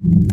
मंडलेश्वर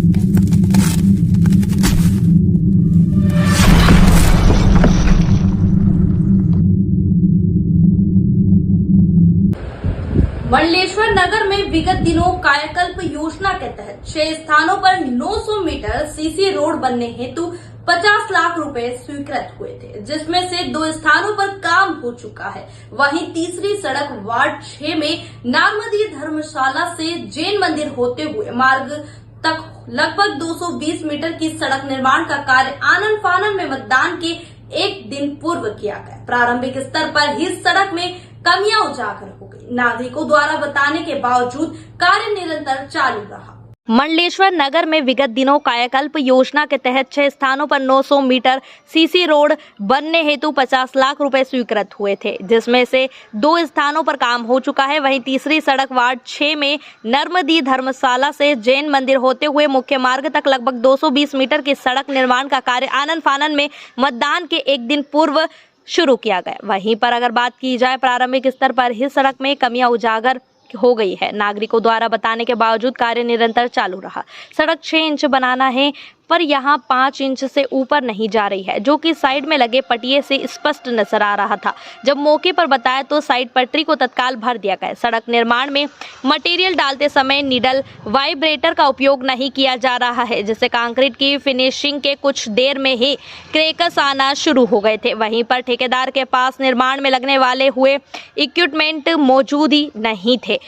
नगर में विगत दिनों कायाकल्प योजना के तहत 6 स्थानों पर 900 मीटर सीसी रोड बनने हेतु 50 लाख रुपए स्वीकृत हुए थे, जिसमें से 2 स्थानों पर काम हो चुका है। वहीं तीसरी सड़क वार्ड 6 में नागमती धर्मशाला से जैन मंदिर होते हुए मार्ग तक लगभग 220 मीटर की सड़क निर्माण का कार्य आनन फानन में मतदान के एक दिन पूर्व किया गया। प्रारंभिक स्तर पर ही सड़क में कमियां उजागर हो गई। नागरिकों द्वारा बताने के बावजूद कार्य निरंतर चालू रहा। मंडलेश्वर नगर में विगत दिनों कायाकल्प योजना के तहत 6 स्थानों पर 900 मीटर सीसी रोड बनने हेतु 50 लाख रुपए स्वीकृत हुए थे, जिसमें से 2 स्थानों पर काम हो चुका है। वहीं तीसरी सड़क वार्ड 6 में नर्मदी धर्मशाला से जैन मंदिर होते हुए मुख्य मार्ग तक लगभग 220 मीटर की सड़क निर्माण का कार्य आनन फानन में मतदान के एक दिन पूर्व शुरू किया गया। वहीं पर अगर बात की जाए, प्रारंभिक स्तर पर ही सड़क में कमियां उजागर हो गई है। नागरिकों द्वारा बताने के बावजूद कार्य निरंतर चालू रहा। सड़क 6 इंच बनाना है, पर यहां 5 इंच से ऊपर नहीं जा रही है, जो कि साइड में लगे पटिये से स्पष्ट नजर आ रहा था। जब मौके पर बताया तो साइड पटरी को तत्काल भर दिया गया। सड़क निर्माण में मटेरियल डालते समय नीडल वाइब्रेटर का उपयोग नहीं किया जा रहा है, जिससे कंक्रीट की फिनिशिंग के कुछ देर में ही क्रैक्स आना शुरू हो गए थे। वहीं पर ठेकेदार के पास निर्माण में लगने वाले हुए इक्विपमेंट मौजूद ही नहीं थे,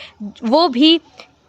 वो भी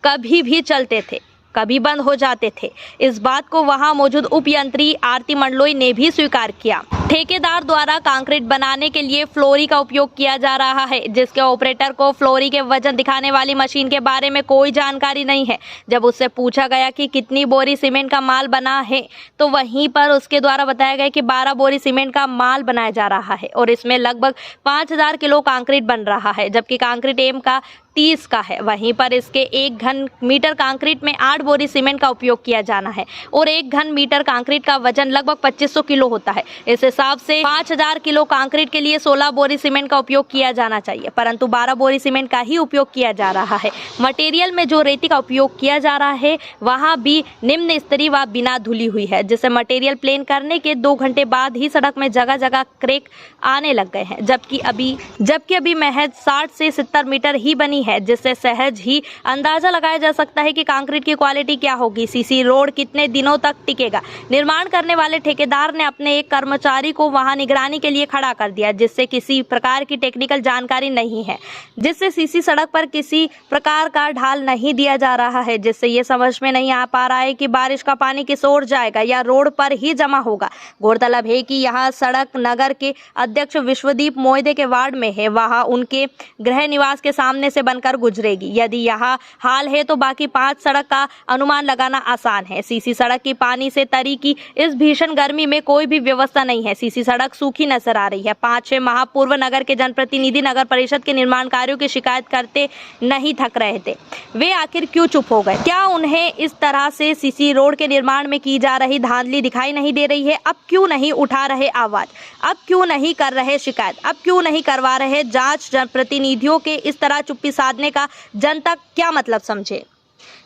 कभी भी चलते थे, कभी बंद हो जाते थे। इस बात को वहां मौजूद उप यंत्री आरती मंडलोई ने भी स्वीकार किया। ठेकेदार द्वारा कंक्रीट बनाने के लिए फ्लोरी का उपयोग किया जा रहा है, जिसके ऑपरेटर को फ्लोरी के वजन दिखाने वाली मशीन के बारे में कोई जानकारी नहीं है। जब उससे पूछा गया कि कितनी बोरी सीमेंट का माल बना है, तो वहीं पर उसके द्वारा बताया गया कि 12 बोरी सीमेंट का माल बनाया जा रहा है और इसमें लगभग 5000 किलो कंक्रीट बन रहा है, जबकि कंक्रीट एम का 30 का है। वहीं पर इसके 1 घन मीटर कंक्रीट में 8 बोरी सीमेंट का उपयोग किया जाना है और 1 घन मीटर कंक्रीट का वजन लगभग 2500 किलो होता है। इस हिसाब से 5000 किलो कंक्रीट के लिए 16 बोरी सीमेंट का उपयोग किया जाना चाहिए, परंतु 12 बोरी सीमेंट का ही उपयोग किया जा रहा है। मटेरियल में जो रेती का उपयोग किया जा रहा है वहां भी निम्न स्तरीय व बिना धुली हुई है, जिससे मटेरियल प्लेन करने के 2 घंटे बाद ही सड़क में जगह जगह क्रैक आने लग गए हैं, जबकि अभी महज 60 से 70 मीटर ही बनी है, जिससे सहज ही अंदाजा लगाया जा सकता है कि कंक्रीट की क्वालिटी क्या होगी। सीसी रोड कितने दिनों तक टिकेगा। निर्माण करने वाले ठेकेदार ने अपने एक कर्मचारी को वहां निगरानी के लिए खड़ा कर दिया, जिससे किसी प्रकार की टेक्निकल जानकारी नहीं है, जिससे सीसी सड़क पर किसी प्रकार का ढाल नहीं दिया जा रहा है, जिससे ये समझ में नहीं आ पा रहा है कि बारिश का पानी किस ओर जाएगा या रोड पर ही जमा होगा। गौरतलब है कि यह सड़क नगर के अध्यक्ष विश्वदीप मोहिते के वार्ड में है, वहां उनके गृह निवास के सामने से बनकर गुजरेगी। यदि यह हाल है तो बाकी 5 सड़क का अनुमान लगाना आसान है। सीसी सड़क की पानी से तरी की इस भीषण गर्मी में कोई भी व्यवस्था नहीं है। सीसी सड़क सूखी नजर आ रही है। 5-6 माह पूर्व नगर के जनप्रतिनिधि नगर परिषद के निर्माण कार्यों की शिकायत करते नहीं थक रहे थे। वे आखिर क्यों चुप हो गए? क्या उन्हें इस तरह से सीसी रोड के निर्माण में की जा रही धांधली दिखाई नहीं दे रही है? अब क्यों नहीं उठा रहे आवाज? अब क्यों नहीं कर रहे शिकायत? अब क्यों नहीं करवा रहे जांच? जनप्रतिनिधियों के इस तरह चुप्पी साधने का जनता क्या मतलब समझे?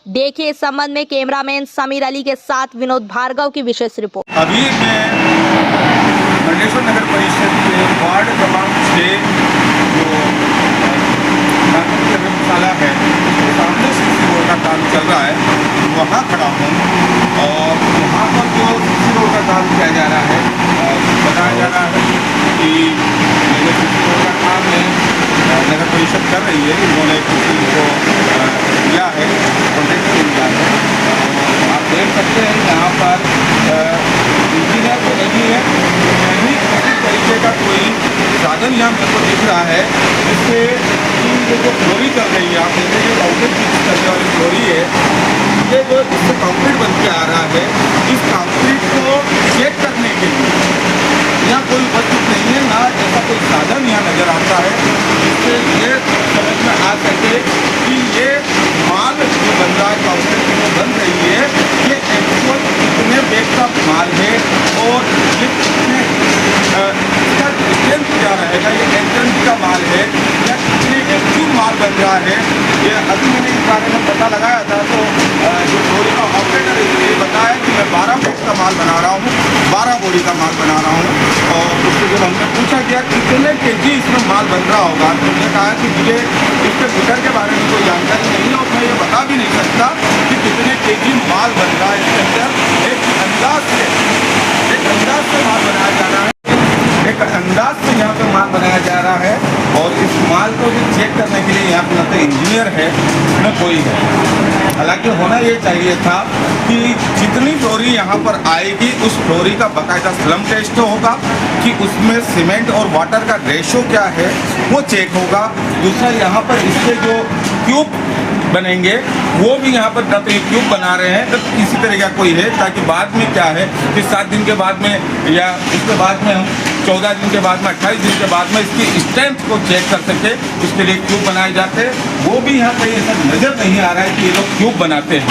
देखिए इस संबंध में कैमरामैन समीर अली के साथ विनोद भार्गव की विशेष रिपोर्ट। अभी मैं मंडलेश्वर नगर परिषद के वार्ड क्रमांक 6 जो नागमती धर्मशाला है, सामने सीसी रोड का काम चल रहा है, वहाँ खड़ा हूँ और वहाँ पर जो सीसी रोड का काम किया जा रहा है, बताया जा रहा है कि जो सीसी रोड का काम है नगर परिषद कर रही है। उन्होंने किसी को दिया है, कॉन्ट्रैक्ट दिया है। आप देख सकते हैं यहाँ पर इंजीनियर तो नहीं है, नहीं किसी तरीके का कोई साधन यहाँ मेरे को दिख रहा है, जिससे ये जो फ्लोरी चल रही है, आप देखेंगे आउटलेट की चलने वाली फ्लोरी है, ये जो इससे कंक्रीट बन के आ रहा है, इस कंक्रीट को चेक करने के लिए यहाँ कोई उपस्थित नहीं है, ना ऐसा कोई साधन यहाँ नजर आता है जिससे ये समझ में आ सके कि ये माल जो बन रहा है, कंक्रीट जो बन रही है, ये एक्चुअल कितने बैग का माल है और ये कितने इसका डिस्टेंस क्या रहेगा, ये एचएनडी का माल है या कितने एक्चुअल माल बन रहा है। ये अभी मैंने इस बारे में पता लगाया था, तो जो फ्लोरी का ऑपरेटर क्वालिटी का माल बना रहा हूँ। और उससे जब हमने पूछा गया कितने केजी इसमें माल बन रहा होगा, तो उन्होंने कहा कि मुझे इसके मीटर के बारे में कोई जानकारी नहीं है और मैं ये बता भी नहीं सकता कि कितने केजी माल बन रहा है इसके अंदर। एक अंदाज से माल बनाया जा रहा है, एक अंदाज से यहाँ पे माल बनाया जा रहा है। और इस माल को भी चेक करने के लिए यहाँ पे ना तो इंजीनियर है न कोई है। हालांकि होना ये चाहिए था कि जितनी फ्लोरी यहाँ पर आएगी उस फ्लोरी का बाकायदा स्लम टेस्ट होगा कि उसमें सीमेंट और वाटर का रेशो क्या है वो चेक होगा। दूसरा यहाँ पर इसके जो क्यूब बनेंगे वो भी यहाँ पर ना तो ये क्यूब बना रहे हैं तो इसी तरह का कोई है, ताकि बाद में क्या है कि 7 दिन के बाद में या इसके बाद में हम 14 दिन के बाद में 28 दिन के बाद में इसकी स्ट्रेंथ को चेक कर सके, उसके लिए क्यूब बनाए जाते हैं। वो भी यहाँ कहीं ऐसा नज़र नहीं आ रहा है कि ये लोग क्यूब बनाते हैं।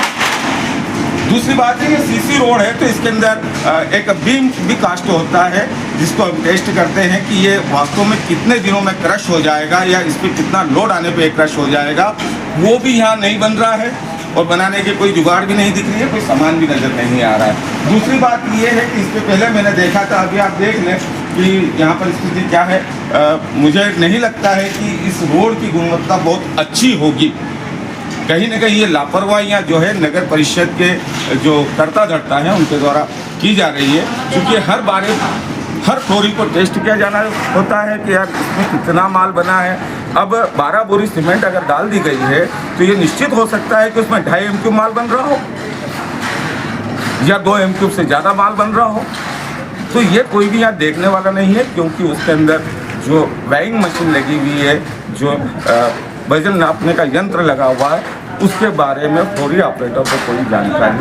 दूसरी बात है ये सीसी रोड है तो इसके अंदर एक बीम भी कास्ट होता है जिसको हम टेस्ट करते हैं कि ये वास्तव में कितने दिनों में क्रश हो जाएगा या इस पर कितना लोड आने पे क्रश हो जाएगा। वो भी यहाँ नहीं बन रहा है और बनाने की कोई जुगाड़ भी नहीं दिख रही है, कोई सामान भी नज़र नहीं आ रहा है। दूसरी बात ये है कि इससे पहले मैंने देखा था, अभी आप देख लें कि यहाँ पर स्थिति क्या है। मुझे नहीं लगता है कि इस रोड की गुणवत्ता बहुत अच्छी होगी। कहीं ना कहीं ये लापरवाहियाँ जो है नगर परिषद के जो कर्ता धर्ता हैं उनके द्वारा की जा रही है, क्योंकि हर फ्लोरी को टेस्ट किया जाना होता है कि यार इसमें कितना माल बना है। अब 12 बोरी सीमेंट अगर डाल दी गई है तो ये निश्चित हो सकता है कि उसमें 2.5 MQ माल बन रहा हो या 2 MQ से ज़्यादा माल बन रहा हो। तो ये कोई भी यहाँ देखने वाला नहीं है, क्योंकि उसके अंदर जो वेइंग मशीन लगी हुई है, जो वजन नापने का यंत्र लगा हुआ है, उसके बारे में फ्लोरी ऑपरेटर को कोई जानकारी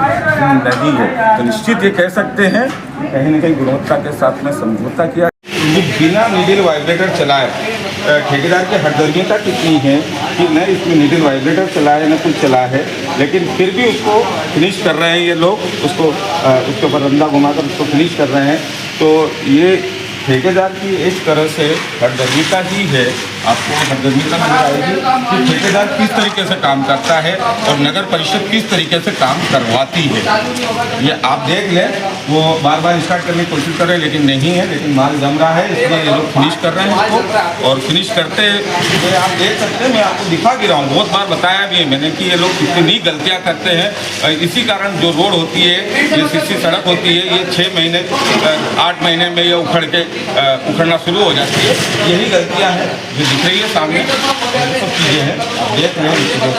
नहीं है। तो निश्चित ये कह सकते हैं कहीं ना कहीं गुणवत्ता के साथ में समझौता किया। ये बिना नीडल वाइब्रेटर चलाए ठेकेदार की हरदर्मिता कितनी है कि न इसमें नीडल वाइब्रेटर चला है न कुछ चला है, लेकिन फिर भी उसको फिनिश कर रहे हैं ये लोग, उसको उसके ऊपर रंदा घुमाकर उसको फिनिश कर रहे हैं। तो ये ठेकेदार की एक तरह से हरदर्मिता ही है। आपको हरदर्मिता नजर आएगी कि ठेकेदार किस तरीके से काम करता है और नगर परिषद किस तरीके से काम करवाती है। ये आप देख लें, वो बार बार स्टार्ट करने की कोशिश कर रहे हैं लेकिन नहीं है, लेकिन माल जम रहा है, इसलिए ये लोग फिनिश कर रहे हैं इसको। और फिनिश करते हुए आप देख सकते हैं, मैं आपको दिखा भी रहा हूँ, बहुत बार बताया भी है मैंने कि ये लोग कितनी गलतियाँ करते हैं। इसी कारण जो रोड होती है, ये सीसी सड़क होती है, ये 6 महीने 8 महीने में ये उखड़ना शुरू हो जाती है। यही गलतियाँ हैं जो दिख रही है सामने, सब चीज़ें हैं आप देख रहे हैं इन चीज़ों को।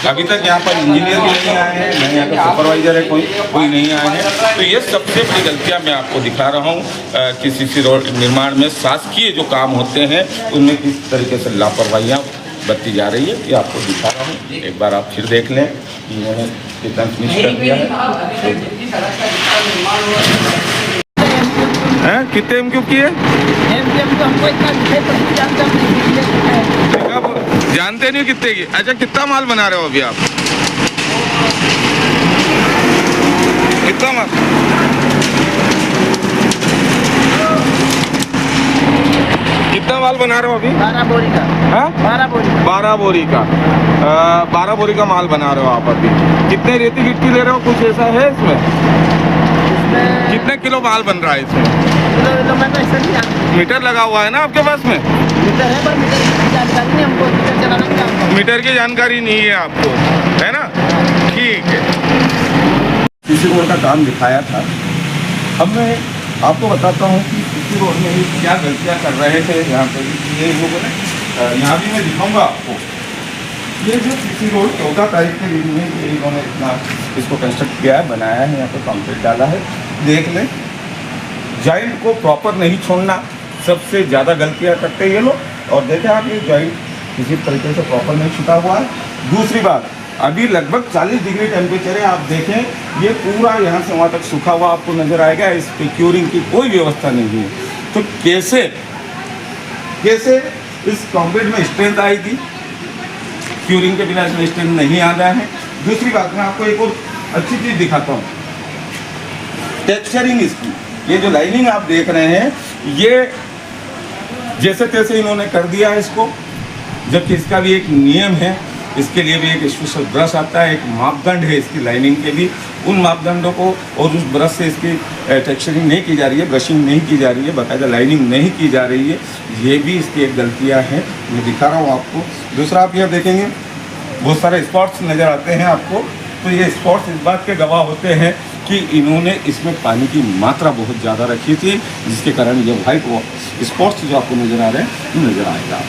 अभी तक यहाँ पर इंजीनियर भी नहीं आए हैं, नहीं यहाँ का सुपरवाइजर है कोई नहीं आए हैं। तो ये सबसे बड़ी गलतियाँ मैं आपको दिखा रहा हूँ कि सीसी रोड निर्माण में शासकीय जो काम होते हैं उनमें किस तरीके से लापरवाहियाँ बरती जा रही है, ये आपको दिखा रहा हूँ। एक बार आप फिर देख लें कि इन्होंने कितना फिनिश कर दिया है। कितने MQ की है? जानते नहीं कितने की। अच्छा, कितना माल बना रहे हो अभी आप? कितना माल? कितना माल बना रहे हो अभी? 12 बोरी का। हाँ? 12 बोरी। 12 बोरी का 12 बोरी का माल बना रहे हो आप अभी। कितने रेती गिट्टी ले रहे हो, कुछ ऐसा है इसमें? कितने किलो माल बन रहा है इसमें? किलो मैं तो ऐसा नहीं जानता। मीटर लगा हुआ है ना आपके पास में? मीटर है पर मीटर की जानकारी नहीं हमको, मीटर चलाना नहीं जानता। मीटर की जानकारी नहीं है आपको, है ना? ठीक है। सीसी रोड का काम दिखाया था। अब मैं आपको बताता हूँ कि सीसी रोड में ये क्या गलतियाँ कर रहे थे यहाँ पर। ये लोगों ने यहाँ भी मैं दिखाऊंगा आपको। ये जो सीसी रोड 14 तारीख के दिन में ये इन्होंने इतना इसको कंस्ट्रक्ट किया है, बनाया है, यहाँ पर कॉन्क्रीट डाला है। देख लें, जॉइंट को प्रॉपर नहीं छोड़ना सबसे ज़्यादा गलतियाँ करते हैं ये लोग। और देखें आप, ये जॉइंट किसी तरीके से प्रॉपर नहीं छुटा हुआ है। दूसरी बात, अभी लगभग 40 डिग्री टेम्परेचर है। आप देखें, ये पूरा यहाँ से वहाँ तक सूखा हुआ आपको नज़र आएगा। इस पर क्यूरिंग की कोई व्यवस्था नहीं है। तो कैसे इस कॉन्क्रीट में स्ट्रेंथ आएगी? क्यूरिंग के बिना इसमें स्ट्रेंथ नहीं आ रहा है। दूसरी बात, मैं आपको एक और अच्छी चीज़ दिखाता हूँ, टेक्सचरिंग इसकी। ये जो लाइनिंग आप देख रहे हैं, ये जैसे तैसे इन्होंने कर दिया है इसको, जबकि इसका भी एक नियम है, इसके लिए भी एक स्पेशल ब्रश आता है, एक मापदंड है इसकी लाइनिंग के भी। उन मापदंडों को और उस ब्रश से इसकी टेक्सचरिंग नहीं की जा रही है, ब्रशिंग नहीं की जा रही है, बाकायदा लाइनिंग नहीं की जा रही है। ये भी इसकी एक गलतियाँ हैं, मैं दिखा रहा हूँ आपको। दूसरा आप यह देखेंगे बहुत सारे स्पॉट्स नज़र आते हैं आपको, तो ये स्पॉट्स इस बात के गवाह होते हैं कि इन्होंने इसमें पानी की मात्रा बहुत ज़्यादा रखी थी, जिसके कारण ये वाइट स्पॉट्स जो आपको नज़र आ रहे हैं नज़र आएगा।